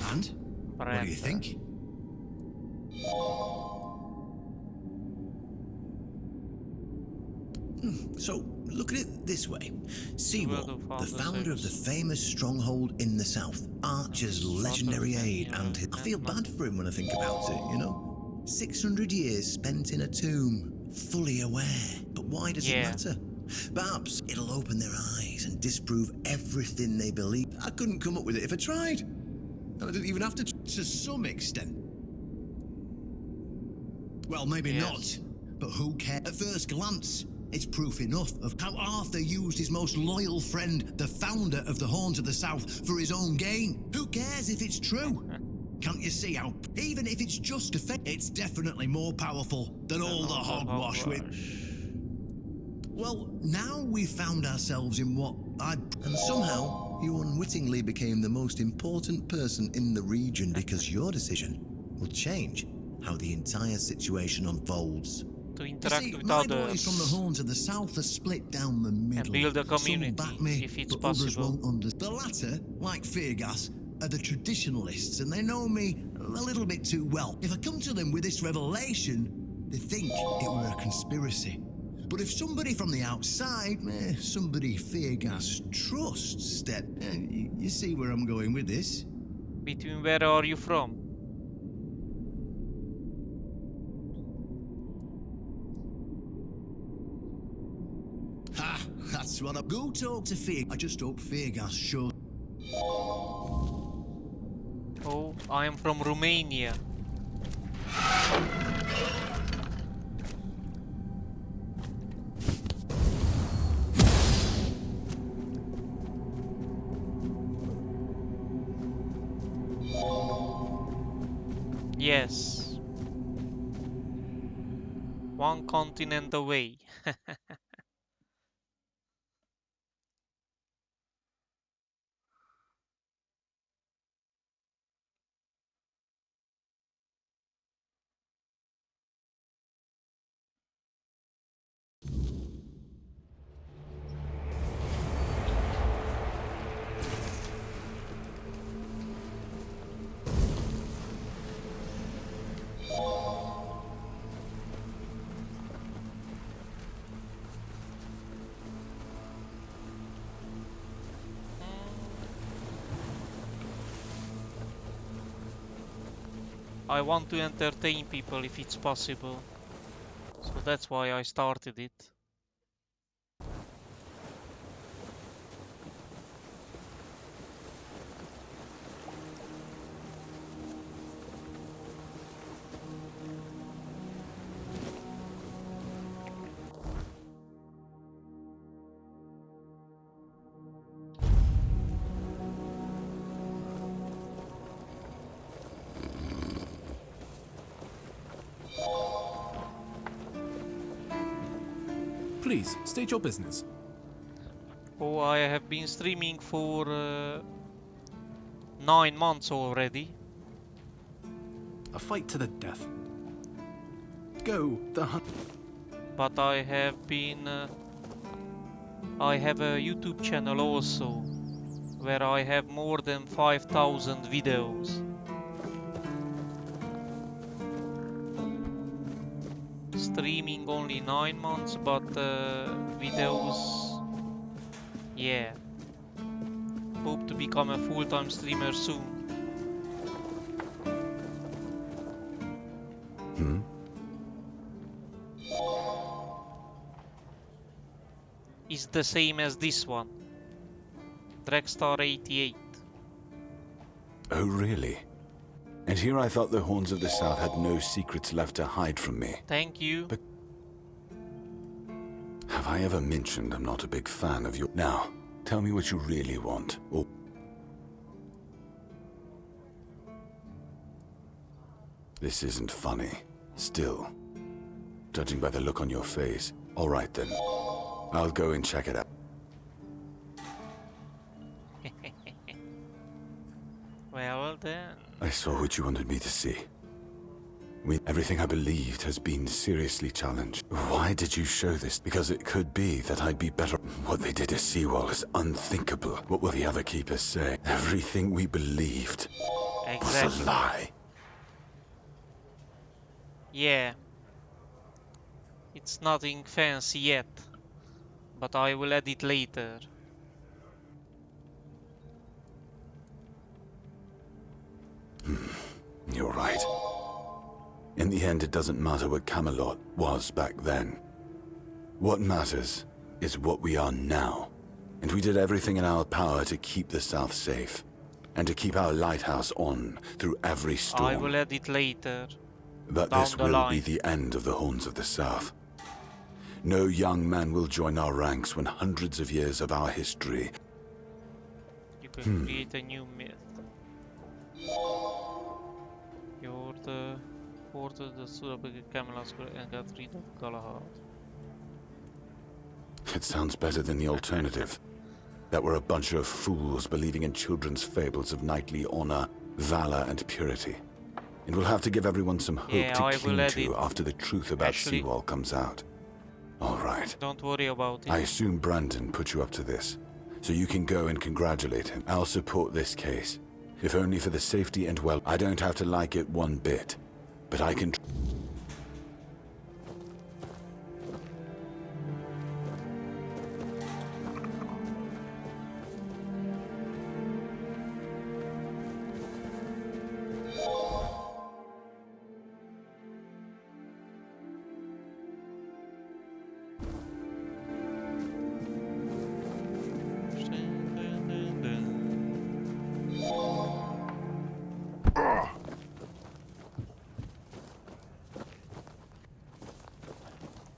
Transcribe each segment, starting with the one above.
hand. What do you think? So, look at it this way. Seawall, the founder of the famous stronghold in the south, Archer's legendary aid, and I feel bad for him when I think about it, you know? 600 years spent in a tomb, fully aware. But why does it matter? Perhaps it'll open their eyes and disprove everything they believe. I couldn't come up with it if I tried. And I didn't even have to some extent. Well, maybe not. But who cares? At first glance, it's proof enough of how Arthur used his most loyal friend, the founder of the Horns of the South, for his own gain. Who cares if it's true? Can't you see how, even if it's just a fake, it's definitely more powerful than all the hogwash with... Well, now we've found ourselves in what And somehow, you unwittingly became the most important person in the region because your decision will change how the entire situation unfolds. To interact with my others. boys from the Horns of the South are split down the middle. And build a community, Some back me, if it's but others possible. won't the latter, like Feargas, are the traditionalists, and they know me a little bit too well. If I come to them with this revelation, they think it were a conspiracy. But if somebody from the outside, somebody Feargas trusts, you see where I'm going with this? Between where are you from? Ha! That's what I... Go talk to Fear. I just hope Feargas shows... Oh, I am from Romania. Yes. One continent away. I want to entertain people if it's possible. So that's why I started it. Please, state your business. Oh, I have been streaming for 9 months already. A fight to the death. Go, the hunt. But I have been... I have a YouTube channel also, where I have more than 5,000 videos. Streaming only 9 months, but videos, yeah. Hope to become a full-time streamer soon. Is the same as this one. Dragstar 88. Oh, really? And here I thought the Horns of the South had no secrets left to hide from me. Thank you. But have I ever mentioned I'm not a big fan of your... Now, tell me what you really want. Or... This isn't funny. Still, judging by the look on your face. All right then. I'll go and check it out. Well then. I saw what you wanted me to see. Everything I believed has been seriously challenged. Why did you show this? Because it could be that I'd be better. What they did to Seawall is unthinkable. What will the other keepers say? Everything we believed. Exactly. It's a lie. Yeah. It's nothing fancy yet, but I will add it later. You're right. In the end, it doesn't matter what Camelot was back then. What matters is what we are now. And we did everything in our power to keep the South safe. And to keep our lighthouse on through every storm. I will add it later. But Down this the will line. be the end of the Horns of the South. No young man will join our ranks when hundreds of years of our history. You can create a new myth. You're the porter that stood up against Camelot and got rid of Galahad. It sounds better than the alternative. That we're a bunch of fools believing in children's fables of knightly honor, valor, and purity. And we'll have to give everyone some hope Yeah, I to will cling add to it. after the truth about Actually- Seawall comes out. All right. Don't worry about it. I assume Brandon put you up to this, so you can go and congratulate him. I'll support this case, if only for the safety and well. I don't have to like it one bit, but I can.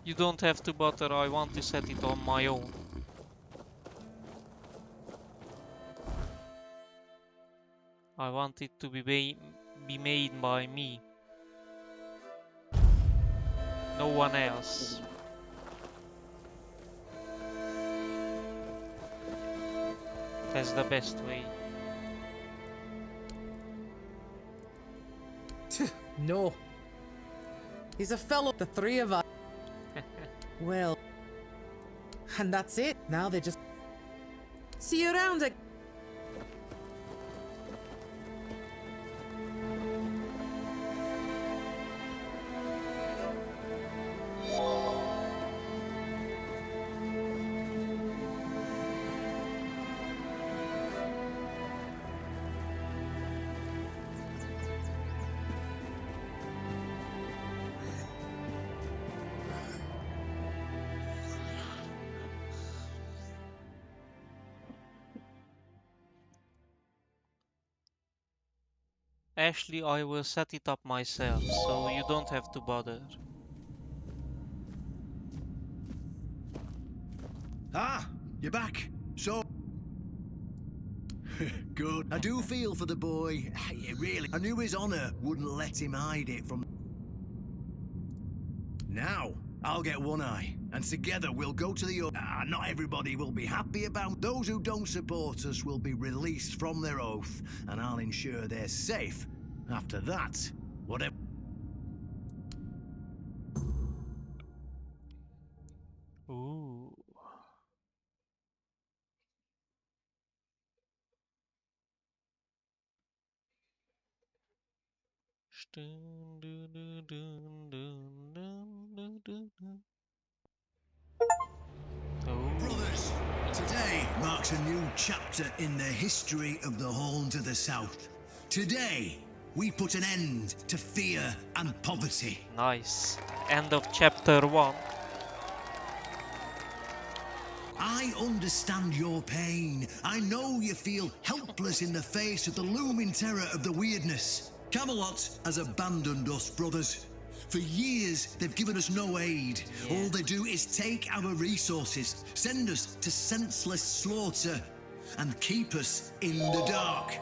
You don't have to bother, I want to set it on my own. I want it to be made by me. No one else. That's the best way. No. He's a fellow, the three of us. Well, and that's it. Now they just see you around it. Ashley, I will set it up myself, so you don't have to bother. Ah, you're back. So good. I do feel for the boy. Really, I knew his honor wouldn't let him hide it from. Now, I'll get One Eye, and together we'll go to the. Not everybody will be happy about. Those who don't support us will be released from their oath, and I'll ensure they're safe. After that, whatever. Ooh. Oh. Brothers, today marks a new chapter in the history of the Horns of the South. Today, we put an end to fear and poverty. Nice. End of chapter 1. I understand your pain. I know you feel helpless in the face of the looming terror of the weirdness. Camelot has abandoned us, brothers. For years, they've given us no aid. All they do is take our resources, send us to senseless slaughter, and keep us in the dark.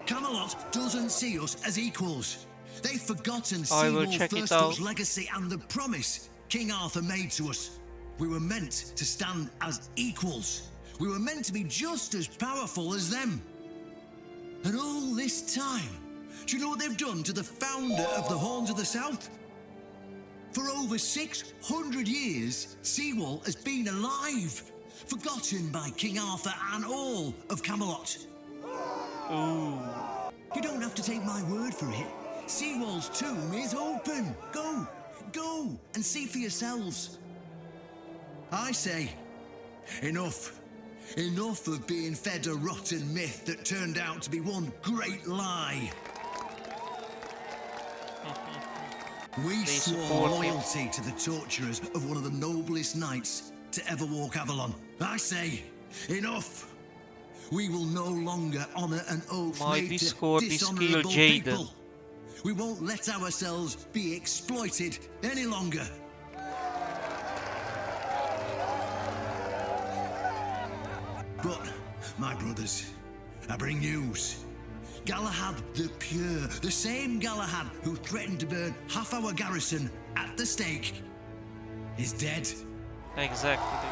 Camelot doesn't see us as equals. They've forgotten I will Seymour check it Firstup's out. legacy and the promise King Arthur made to us. We were meant to stand as equals. We were meant to be just as powerful as them. And all this time, do you know what they've done to the founder of the Horns of the South? For over 600 years, Seawall has been alive. forgotten by King Arthur and all of Camelot. Ooh. You don't have to take my word for it. Seawall's tomb is open. Go and see for yourselves. I say, enough. Enough of being fed a rotten myth that turned out to be one great lie. We swore loyalty to the torturers of one of the noblest knights to ever walk Avalon. I say, enough. We will no longer honor an oath made to dishonorable people. We won't let ourselves be exploited any longer. But, my brothers, I bring news. Galahad the Pure, the same Galahad who threatened to burn half our garrison at the stake, is dead. Exactly.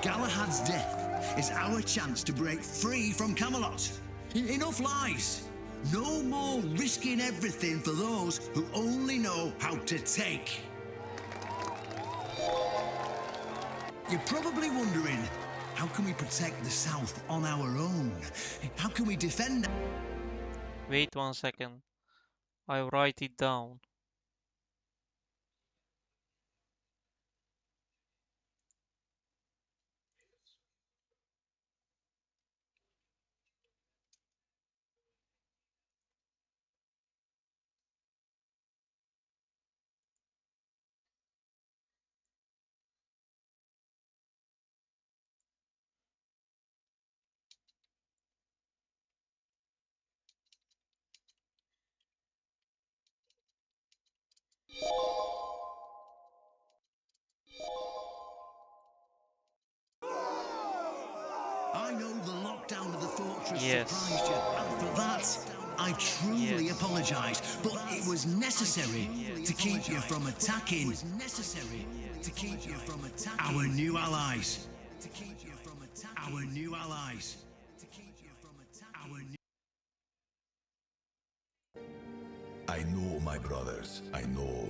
Galahad's death is our chance to break free from Camelot. Enough lies. No more risking everything for those who only know how to take. You're probably wondering, how can we protect the South on our own? How can we defend? Wait 1 second. I write it down. I know the lockdown of the fortress surprised you, and for that, I truly apologize. But it was necessary to keep you from attacking. Our new allies. Our new allies. I know, my brothers, I know.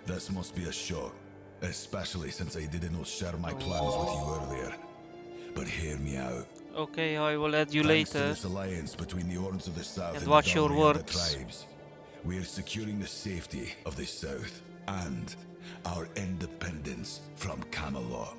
This must be a shock, especially since I didn't share my plans with you earlier. But hear me out. Okay, I will add you Thanks later. to this alliance between the Horns of the South And and watch the your Dalry and the works. tribes, we are securing the safety of the South and our independence from Camelot.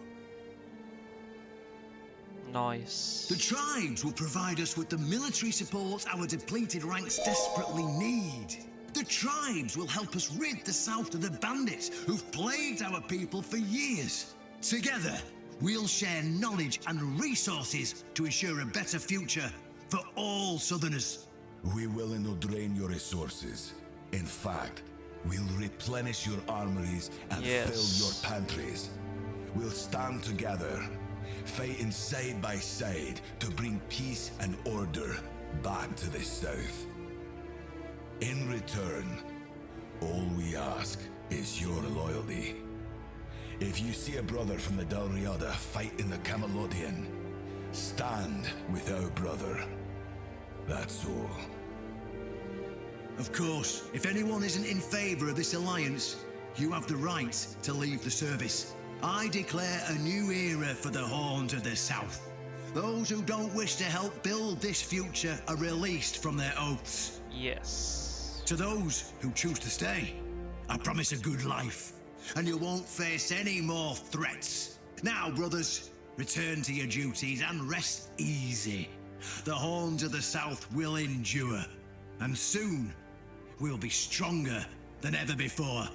Nice. The tribes will provide us with the military support our depleted ranks desperately need. The tribes will help us rid the South of the bandits who've plagued our people for years. Together, we'll share knowledge and resources to ensure a better future for all Southerners. We will not drain your resources. In fact, we'll replenish your armories and fill your pantries. We'll stand together, fighting side by side to bring peace and order back to the South. In return, all we ask is your loyalty. If you see a brother from the Dalriada fighting the Camelodian, stand with our brother. That's all. Of course, if anyone isn't in favor of this alliance, you have the right to leave the service. I declare a new era for the Horns of the South. Those who don't wish to help build this future are released from their oaths. Yes. To those who choose to stay, I promise a good life, and you won't face any more threats. Now, brothers, return to your duties and rest easy. The Horns of the South will endure, and soon we'll be stronger than ever before.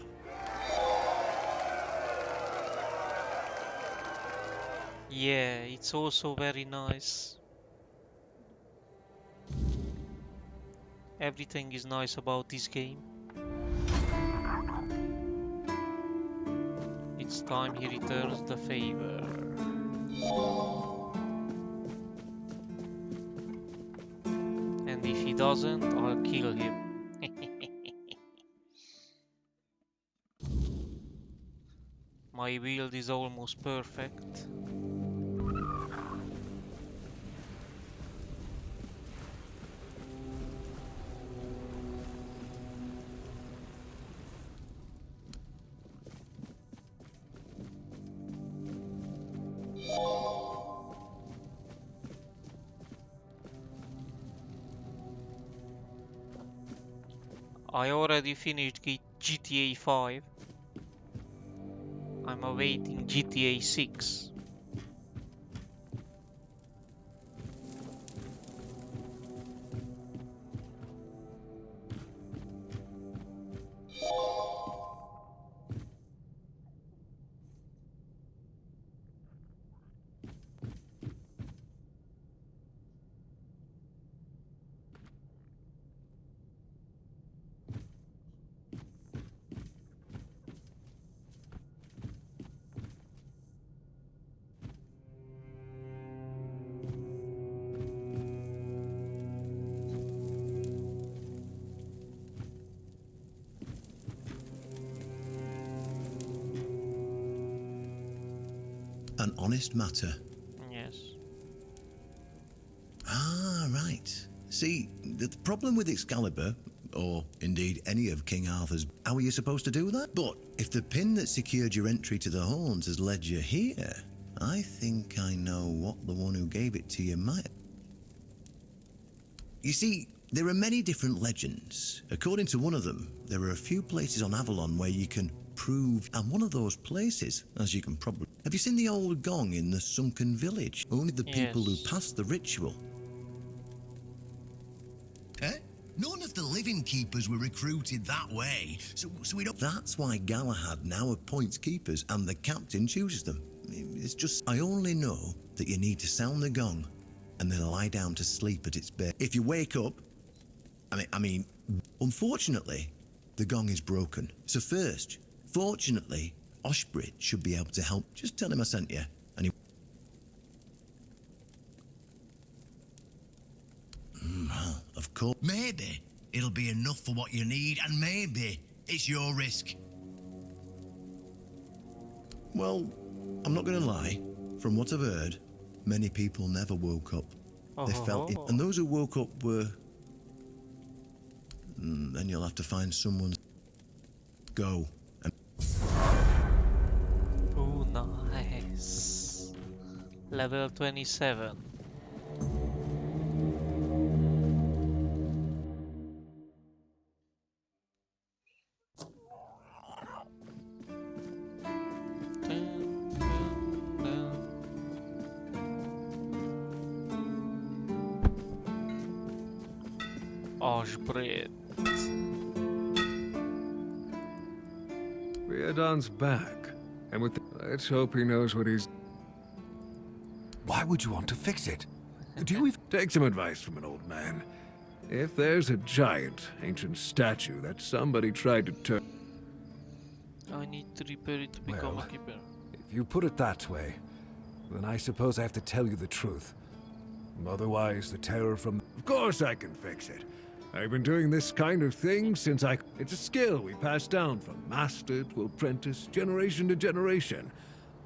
Yeah, it's also very nice. Everything is nice about this game. It's time he returns the favor. And if he doesn't, I'll kill him. My build is almost perfect. I already finished GTA 5. I'm awaiting GTA 6. An honest matter. Yes. Ah, right. See, the problem with Excalibur, or indeed any of King Arthur's, how are you supposed to do that? But if the pin that secured your entry to the horns has led you here, I think I know what the one who gave it to you might. You see, there are many different legends. According to one of them, there are a few places on Avalon where you can prove, and one of those places, as you can probably... Have you seen the old gong in the sunken village? Only the people who passed the ritual. Eh? None of the living keepers were recruited that way, so we don't... That's why Galahad now appoints keepers and the captain chooses them. It's just... I only know that you need to sound the gong and then lie down to sleep at its base. If you wake up... I mean, unfortunately, the gong is broken. So first, fortunately, Oshbrit should be able to help. Just tell him I sent you. And he... Well, of course. Maybe it'll be enough for what you need, and maybe it's your risk. Well, I'm not going to lie. From what I've heard, many people never woke up. They felt it. And those who woke up were... then you'll have to find someone... Go. And... Oh, nice. Level 27. Oshbrit. Riordan's back, and with let's hope he knows what he's... Why would you want to fix it? Do you even... Take some advice from an old man. If there's a giant, ancient statue that somebody tried to turn... I need to repair it to become a keeper. If you put it that way, then I suppose I have to tell you the truth. Otherwise, the terror from... Of course I can fix it. I've been doing this kind of thing since I... It's a skill we pass down from master to apprentice, generation to generation.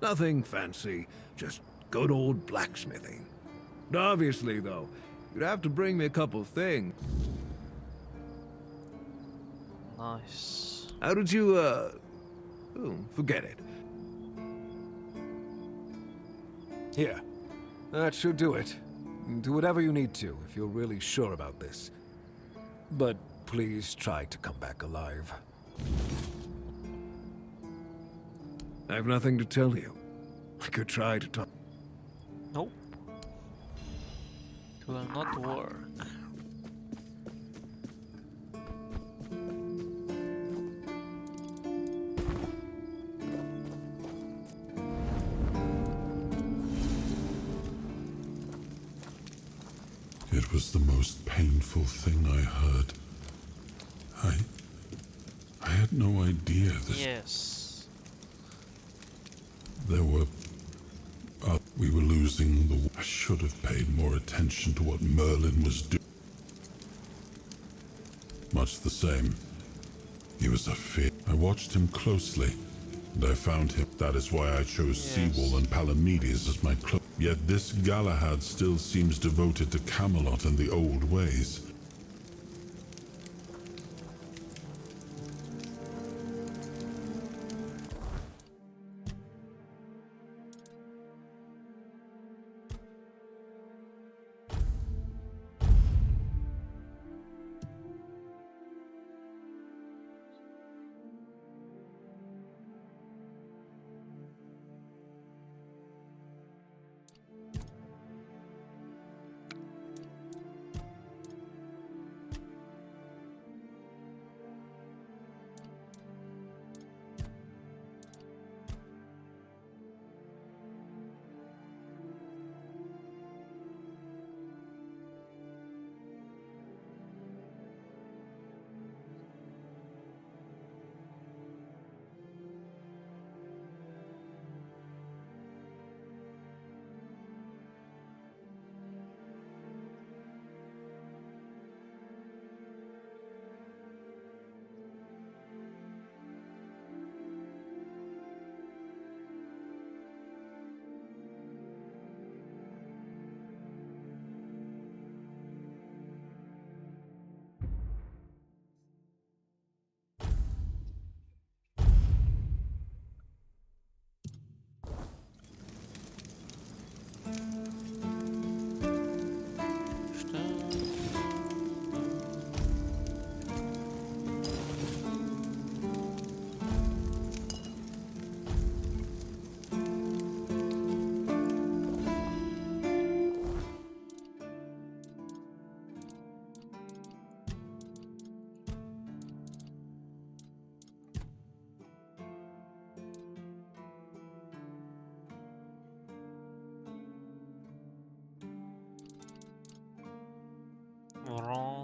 Nothing fancy, just good old blacksmithing. Obviously, though, you'd have to bring me a couple things. Nice. How did you, Oh, forget it. Here. That should do it. Do whatever you need to, if you're really sure about this. But please try to come back alive. I have nothing to tell you. I could try to talk. Nope. It will not work. It was the most painful thing I heard. I had no idea this... Yes. There were... we were losing the... I should have paid more attention to what Merlin was doing. Much the same. He was a fear. I watched him closely, and I found him. That is why I chose Seawall and Palamedes as my close. Yet this Galahad still seems devoted to Camelot and the old ways.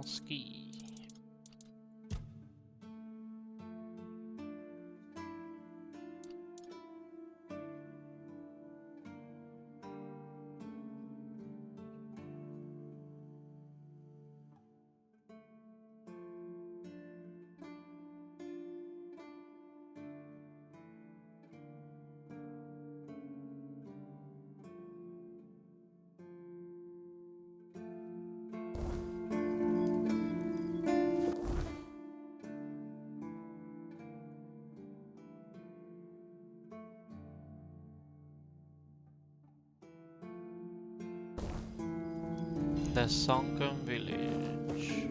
Ski. The sunken village.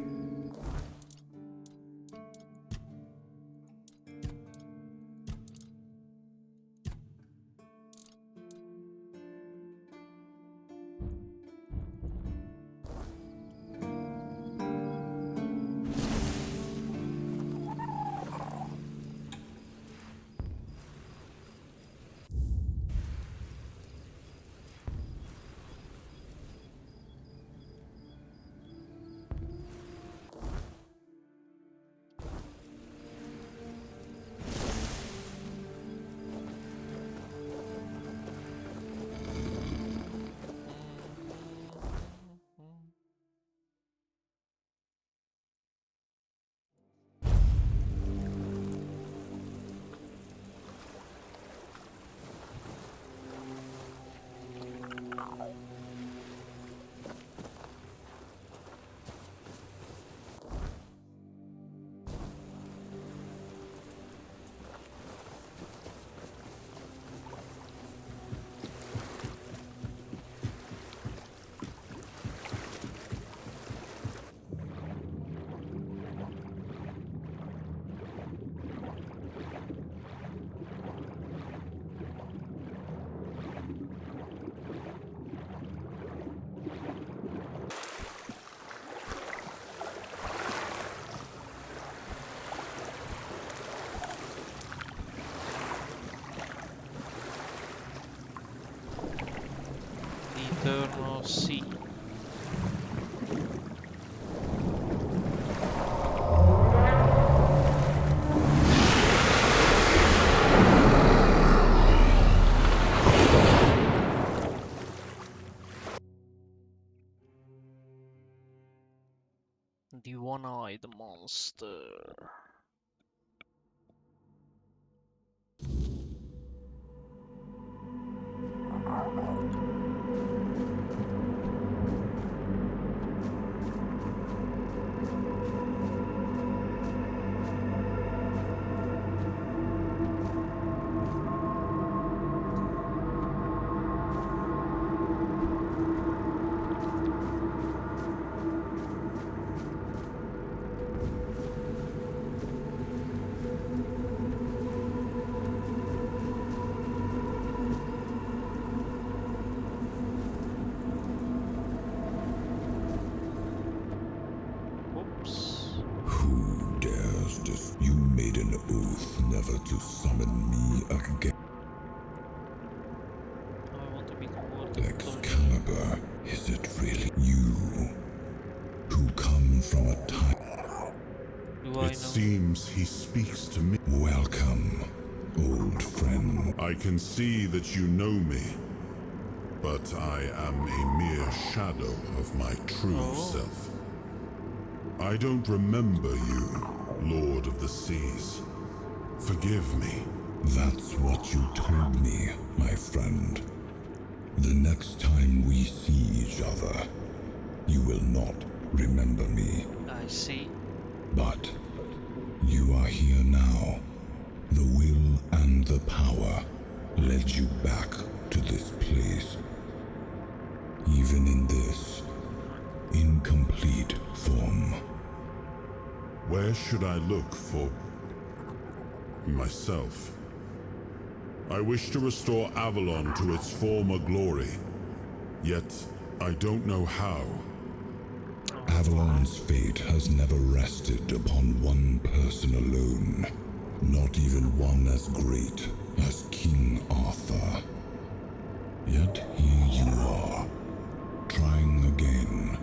Eternal Sea. The one-eyed monster. You made an oath never to summon me again. I want to be the Excalibur, is it really you who come from a time? It seems he speaks to me. Welcome, old friend. I can see that you know me, but I am a mere shadow of my true self. I don't remember you, Lord of the Seas. Forgive me. That's what you told me, my friend. The next time we see each other, you will not remember me. I see. But you are here now. The will and the power led you back to this place. Even in this incomplete form. Where should I look for myself? I wish to restore Avalon to its former glory, yet I don't know how. Avalon's fate has never rested upon one person alone, not even one as great as King Arthur. Yet here you are, trying again,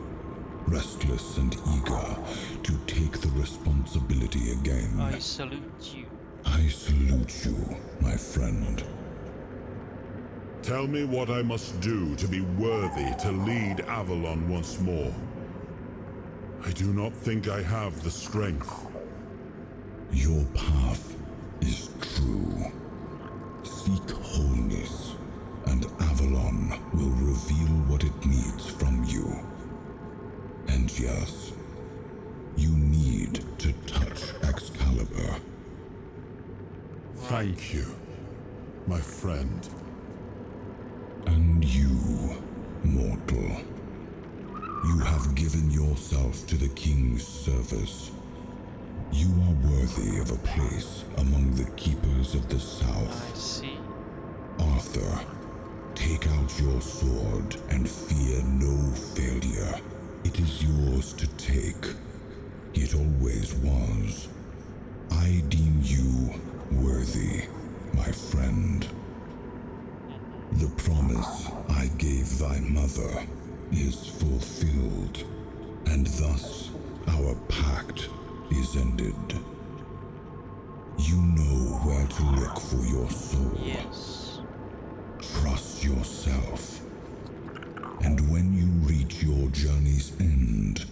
restless and eager responsibility again. I salute you. I salute you, my friend. Tell me what I must do to be worthy to lead Avalon once more. I do not think I have the strength. Your path is true. Seek wholeness, and Avalon will reveal what it needs from you. And yes, you need to touch Excalibur. Thank you, my friend. And you, mortal. You have given yourself to the King's service. You are worthy of a place among the keepers of the South. I see. Arthur, take out your sword and fear no failure. It is yours to take. It always was. I deem you worthy, my friend. The promise I gave thy mother is fulfilled, and thus our pact is ended. You know where to look for your soul. Yes. Trust yourself. And when you reach your journey's end,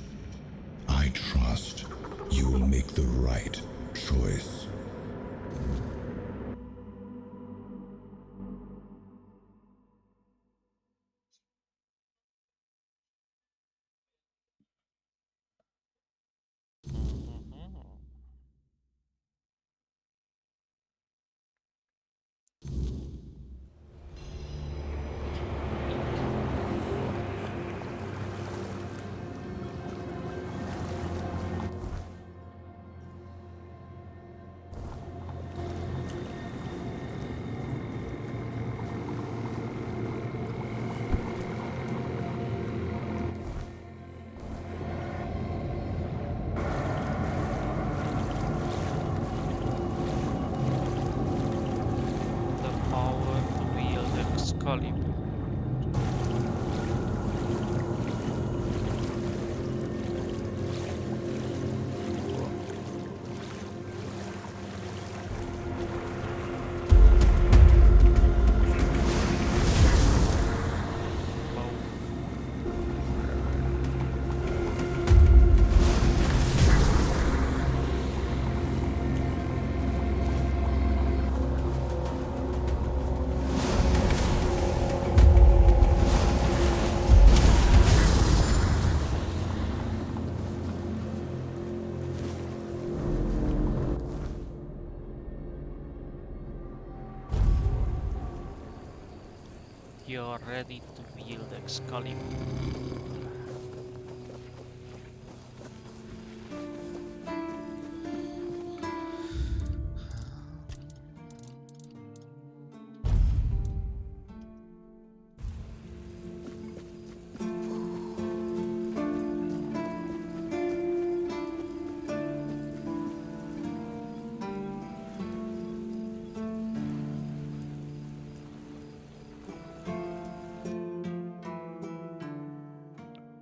I trust you will make the right choice. You're ready to wield Excalibur.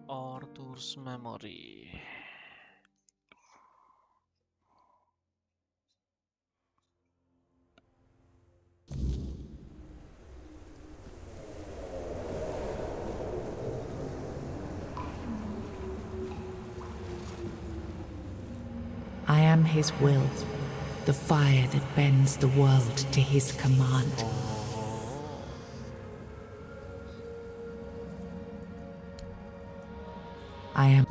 Arthur's memory. I am his will, the fire that bends the world to his command. I am.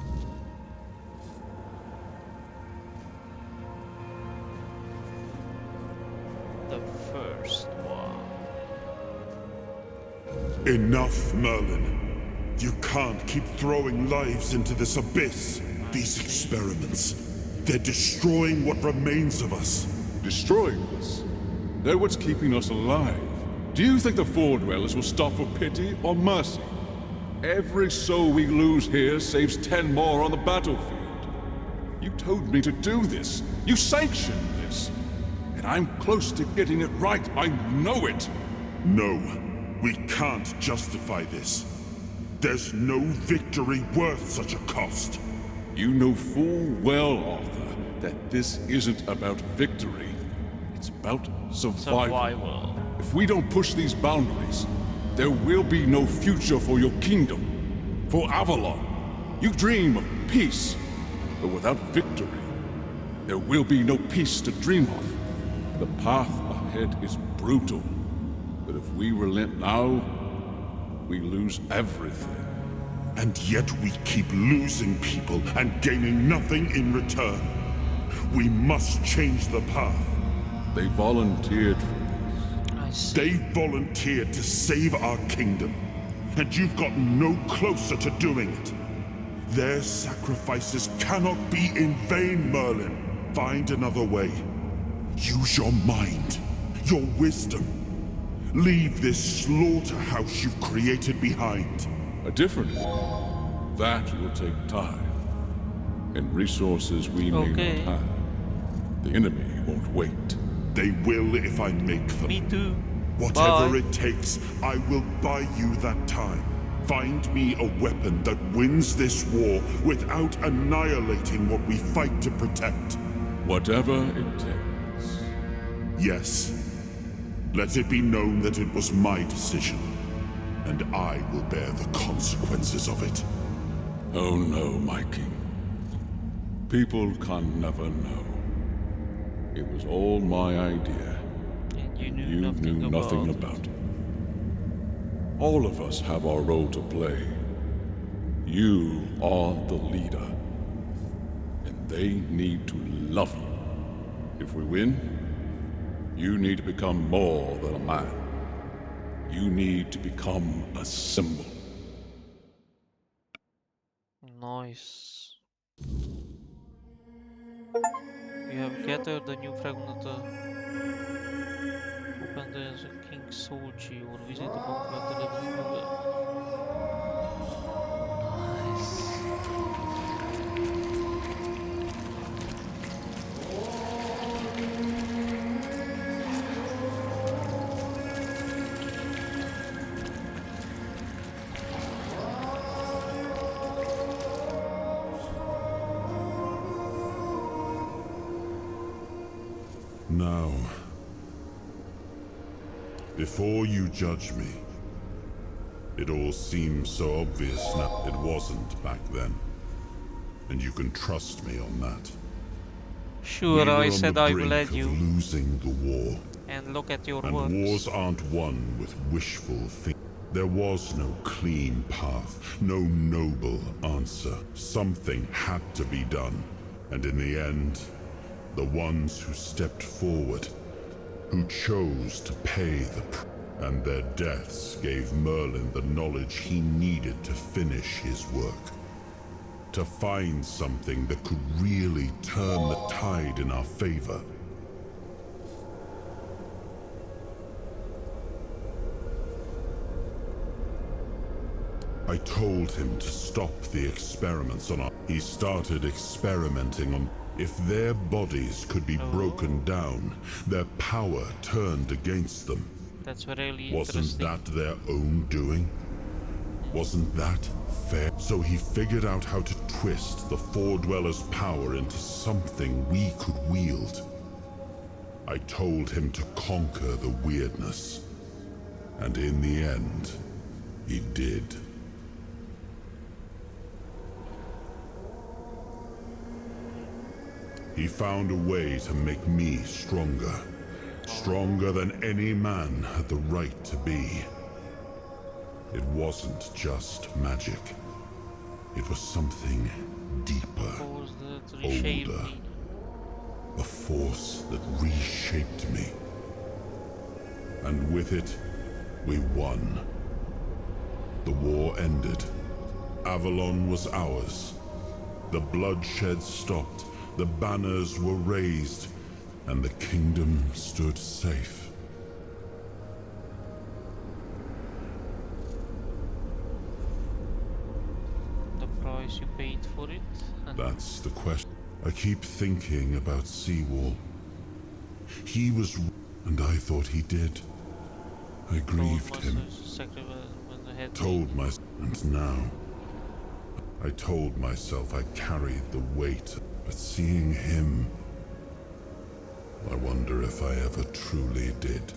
The first one. Enough, Merlin. You can't keep throwing lives into this abyss. These experiments, they're destroying what remains of us. Destroying us? They're what's keeping us alive. Do you think the Four Dwellers will stop for pity or mercy? Every soul we lose here saves 10 more on the battlefield. You told me to do this. You sanctioned this. And I'm close to getting it right. I know it. No, we can't justify this. There's no victory worth such a cost. You know full well, Arthur, that this isn't about victory. It's about survival. If we don't push these boundaries, there will be no future for your kingdom, for Avalon. You dream of peace, but without victory, there will be no peace to dream of. The path ahead is brutal, but if we relent now, we lose everything. And yet we keep losing people and gaining nothing in return. We must change the path. They volunteered for this. They volunteered to save our kingdom, and you've gotten no closer to doing it. Their sacrifices cannot be in vain, Merlin. Find another way. Use your mind, your wisdom. Leave this slaughterhouse you've created behind. A different way. That will take time. And resources we may not have. The enemy won't wait. They will if I make them. Me too. Whatever Bye. it takes, I will buy you that time. Find me a weapon that wins this war without annihilating what we fight to protect. Whatever it takes. Yes. Let it be known that it was my decision, and I will bear the consequences of it. Oh no, my king. People can never know. It was all my idea. And you knew nothing about it. All of us have our role to play. You are the leader. And they need to love you. If we win, you need to become more than a man. You need to become a symbol. Nice. You have gathered the new fragment. Open the King's Soul Key or visit the bunker at the level. Nice. Now, before you judge me, it all seems so obvious now. It wasn't back then, and you can trust me on that. Sure, We were I on said the I will brink aid of you. losing the war, And look at your and works. wars aren't won with wishful thinking. There was no clean path, no noble answer. Something had to be done, and in the end, the ones who stepped forward, who chose to pay the price, and their deaths gave Merlin the knowledge he needed to finish his work. To find something that could really turn the tide in our favor. I told him to stop the experiments on our... He started experimenting on... If their bodies could be broken down, their power turned against them. That's really Wasn't interesting. that their own doing? Wasn't that fair? So he figured out how to twist the Four Dwellers' power into something we could wield. I told him to conquer the weirdness. And in the end, he did. He found a way to make me stronger. Stronger than any man had the right to be. It wasn't just magic. It was something deeper, older. A force that reshaped me. And with it, we won. The war ended. Avalon was ours. The bloodshed stopped. The banners were raised, and the kingdom stood safe. The price you paid for it? That's the question. I keep thinking about Seawall. He was... and I thought he did. I grieved him. Told myself... and now... I told myself I carried the weight... But seeing him, I wonder if I ever truly did.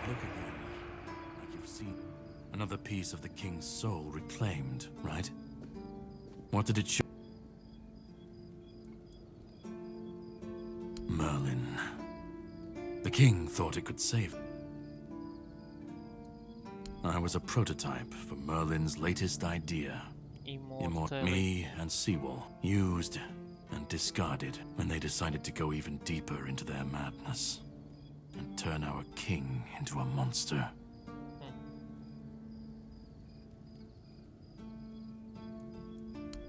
Look again. Like you've seen another piece of the king's soul reclaimed, right? What did it show? Merlin. The king thought it could save. I was a prototype for Merlin's latest idea. Me and Seawall used and discarded when they decided to go even deeper into their madness and turn our king into a monster.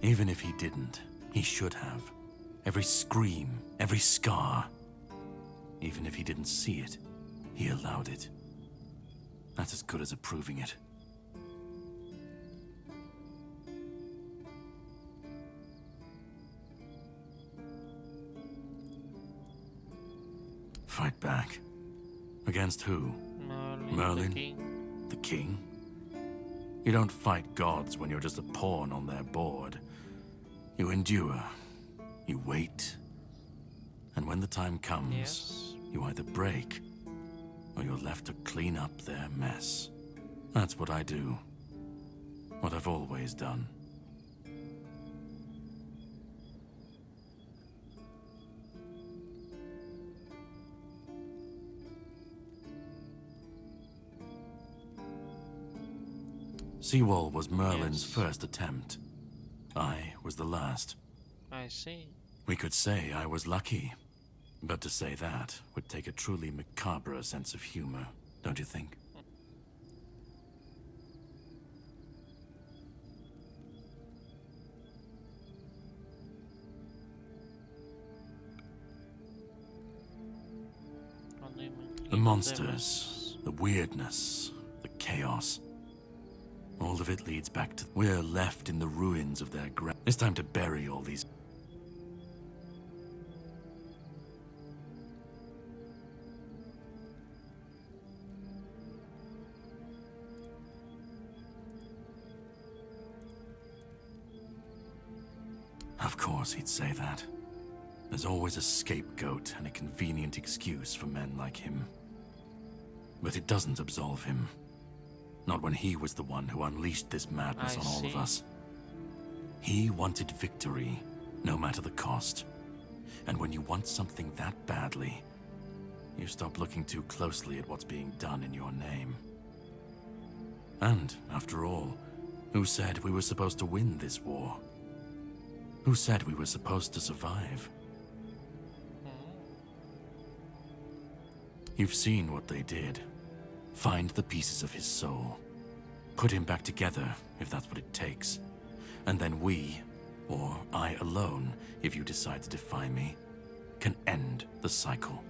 Even if he didn't, he should have. Every scream, every scar. Even if he didn't see it, he allowed it. That's as good as approving it. Fight back. Against who? Merlin? The king? You don't fight gods when you're just a pawn on their board. You endure. You wait. And when the time comes, you either break, or you're left to clean up their mess. That's what I do. What I've always done. Seawall was Merlin's first attempt. I was the last. I see. We could say I was lucky. But to say that would take a truly macabre sense of humor, don't you think? The monsters, the weirdness, the chaos. All of it leads back to... We're left in the ruins of their ground. It's time to bury all these... Of course he'd say that. There's always a scapegoat and a convenient excuse for men like him. But it doesn't absolve him. Not when he was the one who unleashed this madness on all of us. He wanted victory, no matter the cost. And when you want something that badly, you stop looking too closely at what's being done in your name. And, after all, who said we were supposed to win this war? Who said we were supposed to survive? You've seen what they did. Find the pieces of his soul. Put him back together, if that's what it takes. And then we, or I alone, if you decide to defy me, can end the cycle.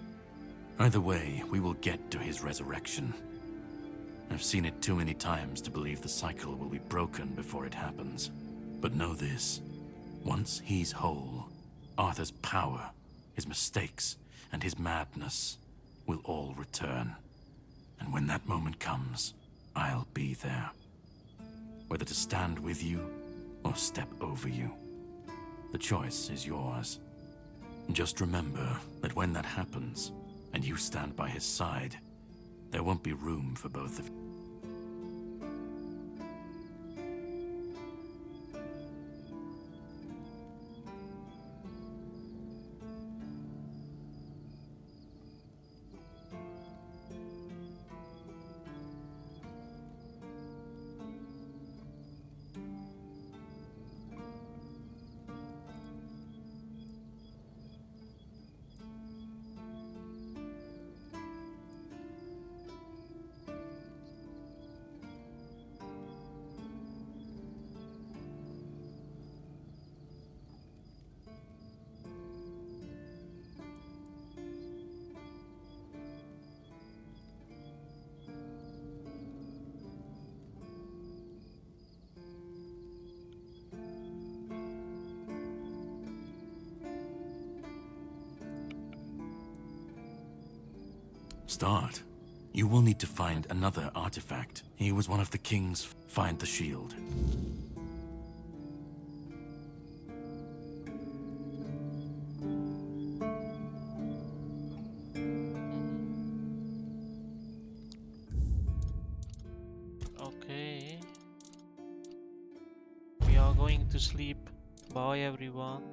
Either way, we will get to his resurrection. I've seen it too many times to believe the cycle will be broken before it happens. But know this. Once he's whole, Arthur's power, his mistakes, and his madness will all return. And when that moment comes, I'll be there. Whether to stand with you or step over you. The choice is yours. Just remember that when that happens, and you stand by his side, there won't be room for both of you. start. You will need to find another artifact. He was one of the kings. Find the shield. Okay. We are going to sleep. Bye everyone.